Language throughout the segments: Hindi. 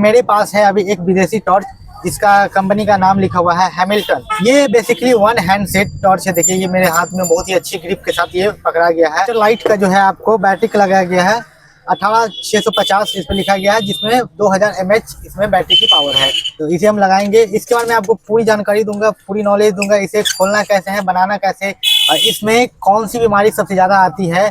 मेरे पास है अभी एक विदेशी टॉर्च, जिसका कंपनी का नाम लिखा हुआ है हैमिल्टन। ये basically one hand set torch है। देखिए ये मेरे हाथ में बहुत ही अच्छी ग्रिप के साथ ये पकड़ा गया है। तो लाइट का जो है आपको बैटरी लगाया गया है 18650 इस पर लिखा गया है, जिसमें 2000 mAh इसमें बैटरी की पावर है। तो इसे हम लगाएंगे, इसके बारे में आपको पूरी जानकारी दूंगा, पूरी नॉलेज दूंगा। इसे खोलना कैसे है, बनाना कैसे, और इसमें कौन सी बीमारी सबसे ज्यादा आती है,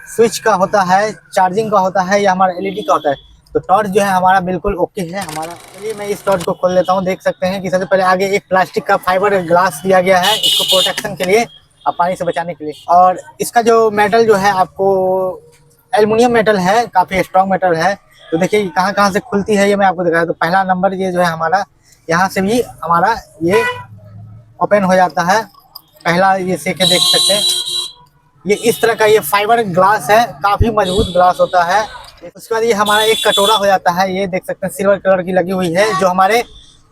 स्विच का होता है, चार्जिंग का होता है, या हमारा एलईडी का होता है। तो टॉर्च जो है हमारा बिल्कुल ओके है हमारा। चलिए मैं इस टॉर्च को खोल लेता हूँ। देख सकते हैं कि सबसे पहले आगे एक प्लास्टिक का फाइबर ग्लास दिया गया है, इसको प्रोटेक्शन के लिए और पानी से बचाने के लिए। और इसका जो मेटल जो है आपको एल्युमिनियम मेटल है, काफी स्ट्रॉन्ग मेटल है। तो देखिए कहाँ कहाँ से खुलती है ये मैं आपको दिखाया। तो पहला नंबर ये जो है हमारा, यहाँ से भी हमारा ये ओपन हो जाता है। पहला ये से के देख सकते हैं, ये इस तरह का ये फाइबर ग्लास है, काफी मजबूत ग्लास होता है। उसके बाद ये हमारा एक कटोरा हो जाता है, ये देख सकते हैं सिल्वर कलर की लगी हुई है, जो हमारे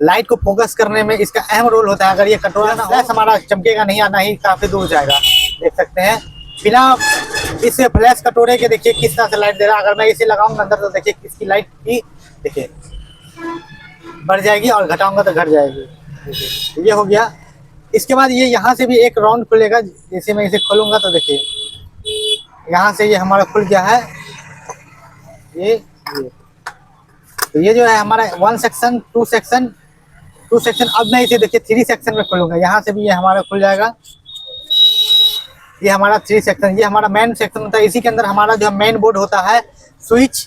लाइट को फोकस करने में इसका अहम रोल होता है। अगर ये कटोरा ना फ्लैश हमारा चमकेगा नहीं, आना ही काफी दूर जाएगा। देख सकते हैं बिना इस फ्लैश कटोरे के देखिए किस तरह से लाइट दे रहा है। अगर मैं इसे लगाऊंगा अंदर तो देखिए इसकी लाइट की देखिए बढ़ जाएगी और घटाऊंगा तो घट जाएगी। ये हो गया। इसके बाद ये यहाँ से भी एक राउंड खुलेगा। जैसे मैं इसे खोलूंगा तो देखिए यहाँ से ये हमारा खुल गया है। ये तो ये जो है हमारा 1 सेक्शन 2 सेक्शन 2 सेक्शन। अब मैं इसे देखिए 3 सेक्शन में खोलूंगा। यहाँ से भी ये हमारा खुल जाएगा। ये हमारा 3 सेक्शन, ये हमारा मेन सेक्शन होता है। इसी के अंदर हमारा जो मेन बोर्ड होता है, switch,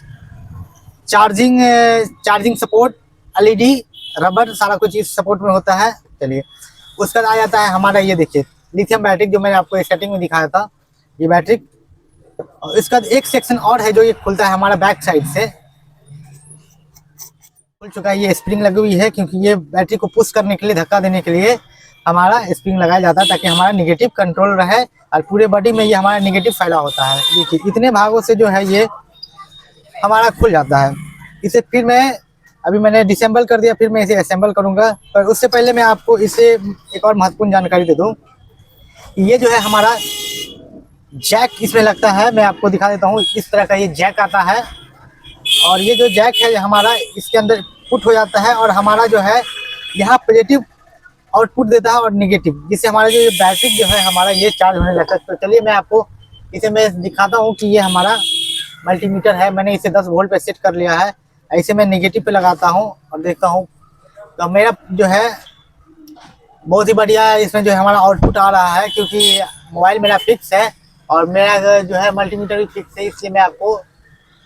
charging support, LED, rubber, सारा कुछ इस सपोर्ट में होता है। चलिए उसके बाद आ जाता है हमारा ये देखिए लिथियम बैटरी, जो मैंने आपको स्टार्टिंग में दिखाया था, ये बैटरी। और इसका एक सेक्शन और है जो ये खुलता है हमारा बैक साइड से, खुल चुका है। ये स्प्रिंग लगी हुई है, क्योंकि ये बैटरी को पुश करने के लिए, धक्का देने के लिए हमारा स्प्रिंग लगाया जाता है, ताकि हमारा नेगेटिव कंट्रोल रहे और पूरे बॉडी में ये हमारा नेगेटिव फैला होता है। देखिए इतने भागों से जो है ये हमारा खुल जाता है। इसे फिर मैं अभी मैंने डिसेंबल कर दिया, फिर मैं इसे असेंबल करूंगा। पर उससे पहले मैं आपको इसे एक और महत्वपूर्ण जानकारी दे दूं। ये जो है हमारा जैक इसमें लगता है, मैं आपको दिखा देता हूँ। इस तरह का ये जैक आता है, और ये जो जैक है हमारा इसके अंदर पुट हो जाता है, और हमारा जो है यहाँ पॉजिटिव आउटपुट देता है और निगेटिव, जिससे हमारा जो बैटरी जो है हमारा ये चार्ज होने लगता है। तो चलिए मैं आपको इसे मैं दिखाता हूँ कि ये हमारा मल्टीमीटर है। मैंने इसे 10 वोल्ट पे सेट कर लिया है। ऐसे मैं नेगेटिव पे लगाता हूँ और देखता हूँ, तो मेरा जो है बहुत ही बढ़िया इसमें जो है हमारा आउटपुट आ रहा है, क्योंकि मोबाइल मेरा फिक्स है और मेरा जो है मल्टीमीटर भी फिक्स है। इसलिए मैं आपको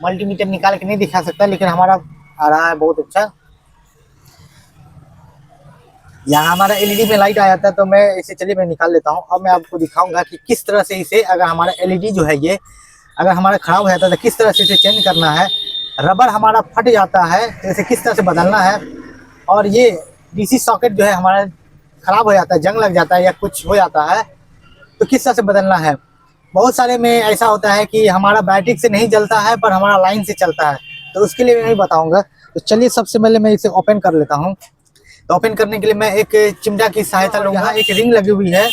मल्टीमीटर निकाल के नहीं दिखा सकता, लेकिन हमारा आ रहा है बहुत अच्छा। यहाँ हमारा एलईडी में लाइट आ जाता है, तो मैं इसे चलिए मैं निकाल लेता हूँ। अब मैं आपको दिखाऊंगा कि किस तरह से इसे, अगर हमारा एलईडी जो है ये अगर हमारा खराब हो जाता है तो किस तरह से इसे चेंज करना है। रबर हमारा फट जाता है तो इसे किस तरह से बदलना है। और ये डीसी सॉकेट जो है हमारा खराब हो जाता है, जंग लग जाता है या कुछ हो जाता है, तो किस तरह से बदलना है। बहुत सारे में ऐसा होता है कि हमारा बैटरी से नहीं जलता है पर हमारा लाइन से चलता है, तो उसके लिए मैं बताऊंगा। तो चलिए सबसे पहले मैं इसे ओपन कर लेता हूँ। तो ओपन करने के लिए मैं एक चिमटा की सहायता लूँगा। यहाँ एक रिंग लगी हुई है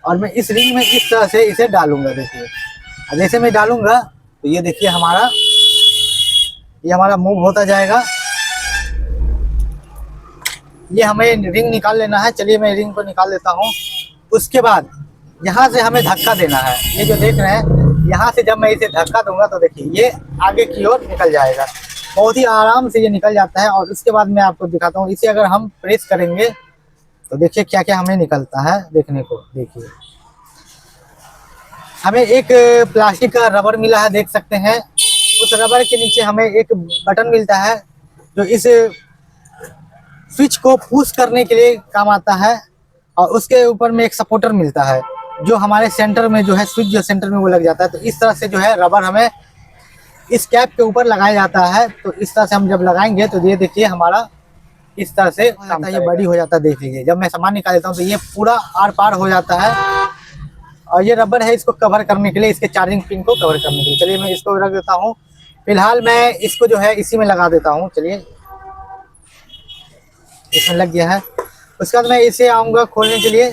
और मैं इस रिंग में इस तरह से इसे डालूंगा। देखिए जैसे मैं डालूंगा तो ये देखिए ये हमारा मूव होता जाएगा। ये हमें रिंग निकाल लेना है। चलिए मैं रिंग को निकाल लेता हूँ। उसके बाद यहाँ से हमें धक्का देना है। ये जो देख रहे हैं, यहाँ से जब मैं इसे धक्का दूंगा तो देखिए ये आगे की ओर निकल जाएगा। बहुत ही आराम से ये निकल जाता है। और उसके बाद मैं आपको दिखाता हूँ, इसे अगर हम प्रेस करेंगे तो देखिए क्या क्या हमें निकलता है। देखने को देखिए हमें एक प्लास्टिक का रबर मिला है, देख सकते हैं। उस रबर के नीचे हमें एक बटन मिलता है जो इस स्विच को पुश करने के लिए काम आता है। और उसके ऊपर में एक सपोर्टर मिलता है जो हमारे सेंटर में जो है स्विच जो सेंटर में वो लग जाता है। तो इस तरह से जो है रबर हमें इस कैप के ऊपर लगाया जाता है। तो इस तरह से हम जब लगाएंगे तो ये देखिए हमारा इस तरह से ये बड़ी हो जाता है। देख लीजिए जब मैं सामान निकाल लेता हूँ तो ये पूरा आर पार हो जाता है। और ये रबर है इसको कवर करने के लिए, इसके चार्जिंग पिन को कवर करने के लिए। चलिए मैं इसको रख देता हूँ। फिलहाल मैं इसको जो है इसी में लगा देता हूँ। चलिए इसमें लग गया है। उसके बाद मैं इसे आऊँगा खोलने के लिए।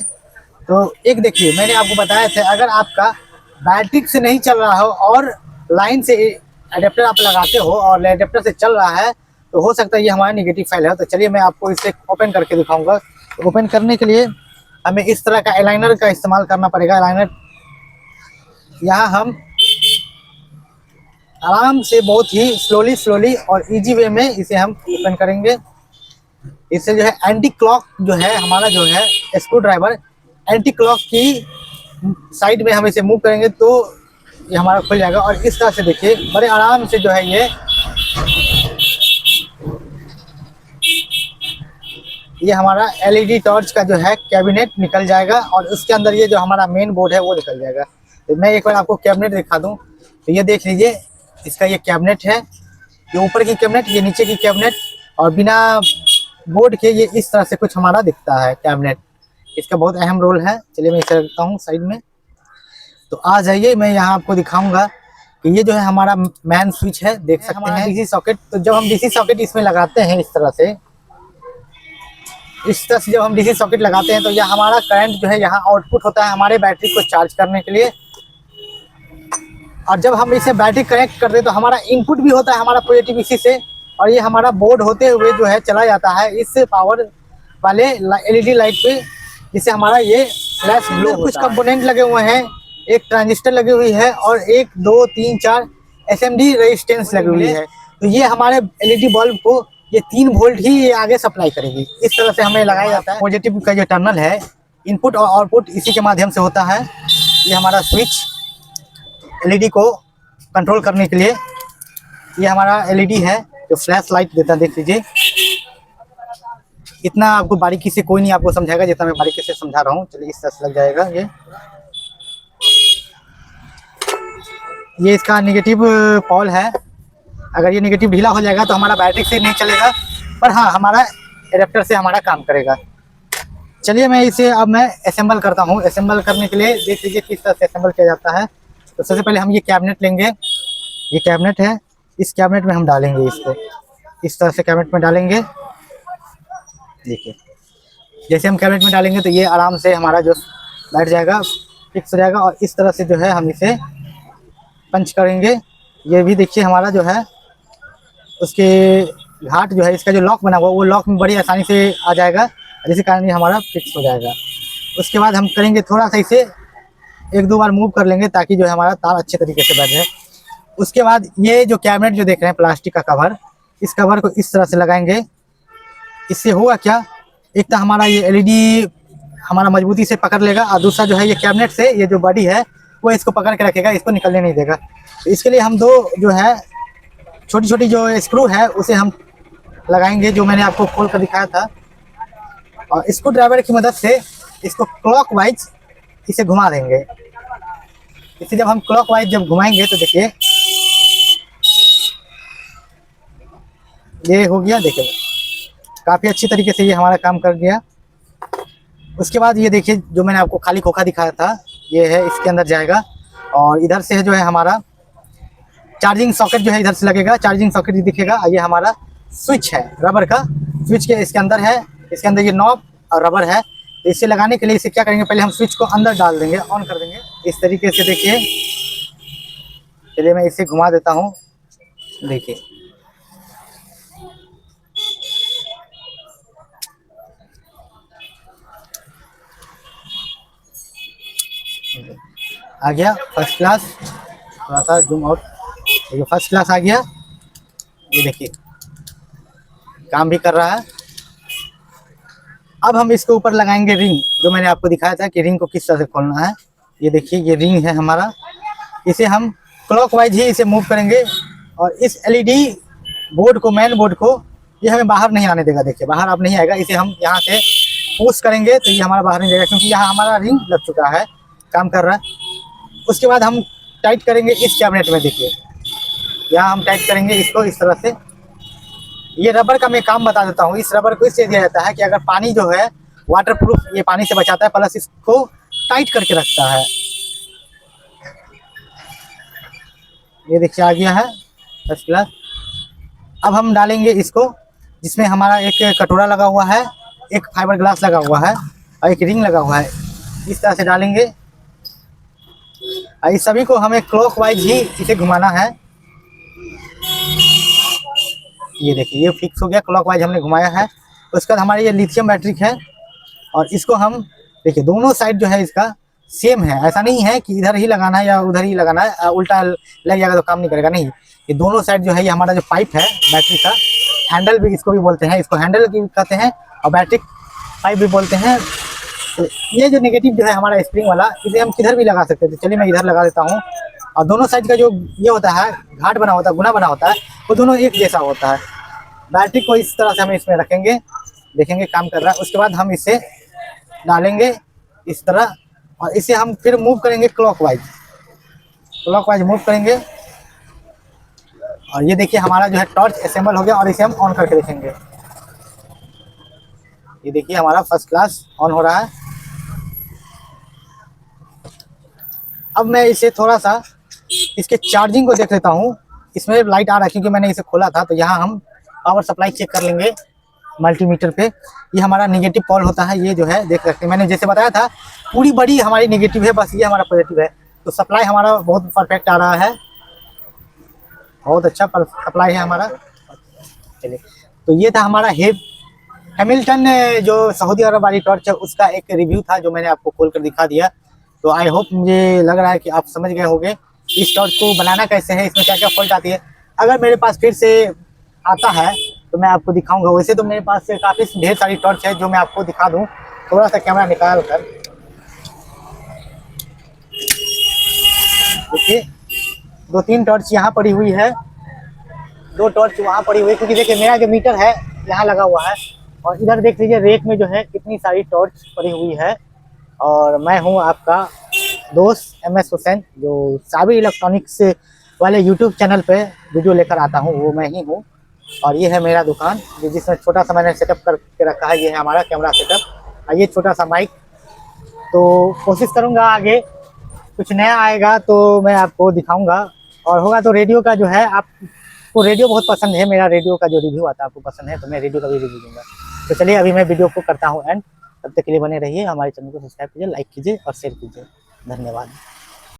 तो एक देखिए मैंने आपको बताया था, अगर आपका बैटरी से नहीं चल रहा हो और लाइन से एडेप्टर आप लगाते हो और एडेप्टर से चल रहा है, तो हो सकता है ये हमारा नेगेटिव फाइल है। तो चलिए मैं आपको इसे ओपन करके दिखाऊंगा। तो ओपन करने के लिए हमें इस तरह का अलाइनर का इस्तेमाल करना पड़ेगा। अलाइनर यहाँ हम आराम से बहुत ही स्लोली और इजी वे में इसे हम ओपन करेंगे। इससे जो है एंटी क्लॉक जो है हमारा जो है स्क्रू ड्राइवर एंटी क्लॉक की साइड में हम इसे मूव करेंगे तो ये हमारा खुल जाएगा। और इस तरह से देखिए बड़े आराम से जो है ये हमारा एलईडी टॉर्च का जो है कैबिनेट निकल जाएगा और उसके अंदर ये जो हमारा मेन बोर्ड है वो निकल जाएगा। तो मैं एक बार आपको कैबिनेट दिखा दूं तो ये देख लीजिए, इसका ये कैबिनेट है, ये ऊपर की कैबिनेट, ये नीचे की कैबिनेट, और बिना बोर्ड के ये इस तरह से कुछ हमारा दिखता है कैबिनेट। इसका बहुत अहम रोल है। चलिए मैं इसे रखता हूँ साइड में। तो आ जाइए, मैं यहाँ आपको दिखाऊंगा कि ये जो है हमारा मैन स्विच है, देख सकते हैं डीसी सॉकेट। तो जब हम डीसी सॉकेट इसमें लगाते हैं इस तरह से जब हम डीसी सॉकेट लगाते हैं तो यह हमारा करंट जो है यहाँ आउटपुट होता है हमारे बैटरी को चार्ज करने के लिए। और जब हम इसे बैटरी कनेक्ट करते हैं तो हमारा इनपुट भी होता है हमारा पॉजिटिव इसी से, और ये हमारा बोर्ड होते हुए जो है चला जाता है इस पावर वाले एलईडी लाइट पे, जिससे हमारा ये फ्लैश ग्लो होता है। कुछ कंपोनेंट लगे हुए हैं, एक ट्रांजिस्टर लगी हुई है और 1 2 3 4 एसएमडी रेजिस्टेंस लगी हुई है। तो ये हमारे एलईडी बल्ब को ये 3 वोल्ट ही ये आगे सप्लाई करेगी। इस तरह से हमें लगाया जाता है। पॉजिटिव का जो टर्मिनल है, इनपुट और आउटपुट इसी के माध्यम से होता है। ये हमारा स्विच एलईडी को कंट्रोल करने के लिए, ये हमारा एलईडी है जो फ्लैश लाइट देता है, देख लीजिए। इतना आपको बारीकी से कोई नहीं आपको समझाएगा जितना मैं बारीकी से समझा रहा हूँ। चलिए इस तरह से लग जाएगा। ये इसका नेगेटिव पॉल है। अगर ये नेगेटिव ढीला हो जाएगा तो हमारा बैटरी से नहीं चलेगा, पर हाँ हमारा एडेप्टर से हमारा काम करेगा। चलिए मैं इसे अब मैं असेंबल करता हूँ। असेंबल करने के लिए देख लीजिए किस तरह से असेंबल किया जाता है। तो सबसे पहले हम ये कैबिनेट लेंगे, ये कैबिनेट है, इस कैबिनेट में हम डालेंगे इसको, इस तरह से कैबिनेट में डालेंगे। देखिए जैसे हम कैबिनेट में डालेंगे तो ये आराम से हमारा जो बैठ जाएगा, फिक्स हो जाएगा। और इस तरह से जो है हम इसे पंच करेंगे। ये भी देखिए हमारा जो है उसके घाट जो है, इसका जो लॉक बना हुआ वो लॉक में बड़ी आसानी से आ जाएगा, जिसके कारण ये हमारा फिक्स हो जाएगा। उसके बाद हम करेंगे थोड़ा सा इसे 1 2 बार मूव कर लेंगे ताकि जो है हमारा तार अच्छे तरीके से बैठ जाए। उसके बाद ये जो कैबिनेट जो देख रहे हैं प्लास्टिक का कवर, इस कवर को इस तरह से लगाएंगे। इससे होगा क्या, एक तो हमारा ये एलईडी हमारा मजबूती से पकड़ लेगा, और दूसरा जो है ये कैबिनेट से ये जो बॉडी है वो इसको पकड़ के रखेगा, इसको निकलने नहीं देगा। तो इसके लिए हम 2 जो है छोटी छोटी जो स्क्रू है उसे हम लगाएंगे, जो मैंने आपको खोल कर दिखाया था। और स्क्रू ड्राइवर की मदद से इसको क्लॉकवाइज इसे घुमा देंगे। इसे जब हम क्लॉकवाइज जब घुमाएंगे तो देखिए ये हो गया। देखिए काफ़ी अच्छी तरीके से ये हमारा काम कर गया। उसके बाद ये देखिए जो मैंने आपको खाली खोखा दिखाया था ये है, इसके अंदर जाएगा। और इधर से जो है हमारा चार्जिंग सॉकेट जो है इधर से लगेगा, चार्जिंग सॉकेट ही दिखेगा। ये हमारा स्विच है रबर का, स्विच के इसके अंदर है, इसके अंदर ये नॉब और रबर है। तो इसे लगाने के लिए इसे क्या करेंगे, पहले हम स्विच को अंदर डाल देंगे, ऑन कर देंगे इस तरीके से। देखिए चलिए मैं इसे घुमा देता हूँ। देखिए आ गया फर्स्ट क्लास, थोड़ा सा जूम आउट, ये फर्स्ट क्लास आ गया। ये देखिए काम भी कर रहा है। अब हम इसके ऊपर लगाएंगे रिंग, जो मैंने आपको दिखाया था कि रिंग को किस तरह से खोलना है। ये देखिए ये रिंग है हमारा, इसे हम क्लॉकवाइज ही इसे मूव करेंगे। और इस एलईडी बोर्ड को, मेन बोर्ड को, ये हमें बाहर नहीं आने देगा। देखिए बाहर अब नहीं आएगा। इसे हम यहाँ से पुश करेंगे तो ये हमारा बाहर नहीं जाएगा, क्योंकि यहाँ हमारा रिंग लग चुका है, काम कर रहा है। उसके बाद हम टाइट करेंगे इस कैबिनेट में। देखिए यहाँ हम टाइट करेंगे इसको इस तरह से। ये रबर का मैं काम बता देता हूँ। इस रबर को इसलिए दिया जाता है कि अगर पानी जो है वाटर प्रूफ, ये पानी से बचाता है, प्लस इसको टाइट करके रखता है। ये देखिए आ गया है फर्स्ट क्लास। अब हम डालेंगे इसको, जिसमें हमारा एक कटोरा लगा हुआ है, एक फाइबर ग्लास लगा हुआ है और एक रिंग लगा हुआ है। इस तरह से डालेंगे। इस सभी को हमें क्लॉकवाइज ही इसे घुमाना है। ये देखिए ये फिक्स हो गया, क्लॉकवाइज हमने घुमाया है। उसके बाद हमारे ये लिथियम बैटरी है और इसको हम देखिए दोनों साइड जो है इसका सेम है, ऐसा नहीं है कि इधर ही लगाना है या उधर ही लगाना है, उल्टा लग जाएगा तो काम नहीं करेगा, नहीं। ये दोनों साइड जो है ये हमारा जो पाइप है बैटरी का, हैंडल भी इसको भी बोलते हैं, इसको हैंडल भी कहते हैं और बैटरी पाइप भी बोलते हैं। तो ये जो नेगेटिव जो है हमारा स्प्रिंग वाला, इसे हम किधर भी लगा सकते थे। चलिए मैं इधर लगा देता हूँ। और दोनों साइड का जो ये होता है घाट बना होता है, गुना बना होता है, वो दोनों एक जैसा होता है। बैटरी को इस तरह से हम इसमें रखेंगे, देखेंगे काम कर रहा है। उसके बाद हम इसे डालेंगे इस तरह और इसे हम फिर मूव करेंगे क्लॉकवाइज मूव करेंगे। और ये देखिए हमारा जो है टॉर्च असेंबल हो गया और इसे हम ऑन करके देखेंगे। ये देखिए हमारा फर्स्ट क्लास ऑन हो रहा है। अब मैं इसे थोड़ा सा इसके चार्जिंग को देख लेता हूँ। इसमें लाइट आ रहा है क्योंकि मैंने इसे खोला था। तो यहाँ हम पावर सप्लाई चेक कर लेंगे मल्टीमीटर पे। ये हमारा नेगेटिव पॉल होता है, ये जो है देख सकते हैं, मैंने जैसे बताया था पूरी बड़ी हमारी नेगेटिव है, बस ये हमारा पॉजिटिव है। तो सप्लाई हमारा बहुत परफेक्ट आ रहा है, बहुत अच्छा सप्लाई है हमारा। चलिए तो ये था हमारा हैमिल्टन जो सऊदी अरब वाली टॉर्च है उसका एक रिव्यू था जो मैंने आपको खोल कर दिखा दिया। तो आई होप, मुझे लग रहा है कि आप समझ गए होंगे इस टॉर्च को बनाना कैसे है, इसमें क्या क्या फॉल्ट आती है। अगर मेरे पास फिर से आता है तो मैं आपको दिखाऊंगा। वैसे तो मेरे पास काफ़ी ढेर सारी टॉर्च है जो मैं आपको दिखा दूं। थोड़ा सा कैमरा निकाल कर देखिए, 2-3 टॉर्च यहाँ पड़ी हुई है, 2 टॉर्च वहाँ पड़ी हुई है, क्योंकि देखिए मेरा जो मीटर है यहाँ लगा हुआ है और इधर देख लीजिए रेक में जो है कितनी सारी टॉर्च पड़ी हुई है। और मैं हूँ आपका दोस्त MS हुसैन, जो साबिर इलेक्ट्रॉनिक्स वाले यूट्यूब चैनल पे वीडियो लेकर आता हूँ, वो मैं ही हूँ। और ये है मेरा दुकान जिसमें छोटा सा मैंने सेटअप करके रखा है। ये है हमारा कैमरा सेटअप और ये छोटा सा माइक। तो कोशिश करूँगा आगे कुछ नया आएगा तो मैं आपको दिखाऊँगा। और होगा तो रेडियो का जो है, आपको रेडियो बहुत पसंद है, मेरा रेडियो का जो रिव्यू आता है आपको पसंद है, तो मैं रेडियो का भी रिव्यू दूँगा। तो चलिए अभी मैं वीडियो को करता हूँ एंड। तब तक के लिए बने रहिए, हमारे चैनल को सब्सक्राइब कीजिए, लाइक कीजिए और शेयर कीजिए। धन्यवाद।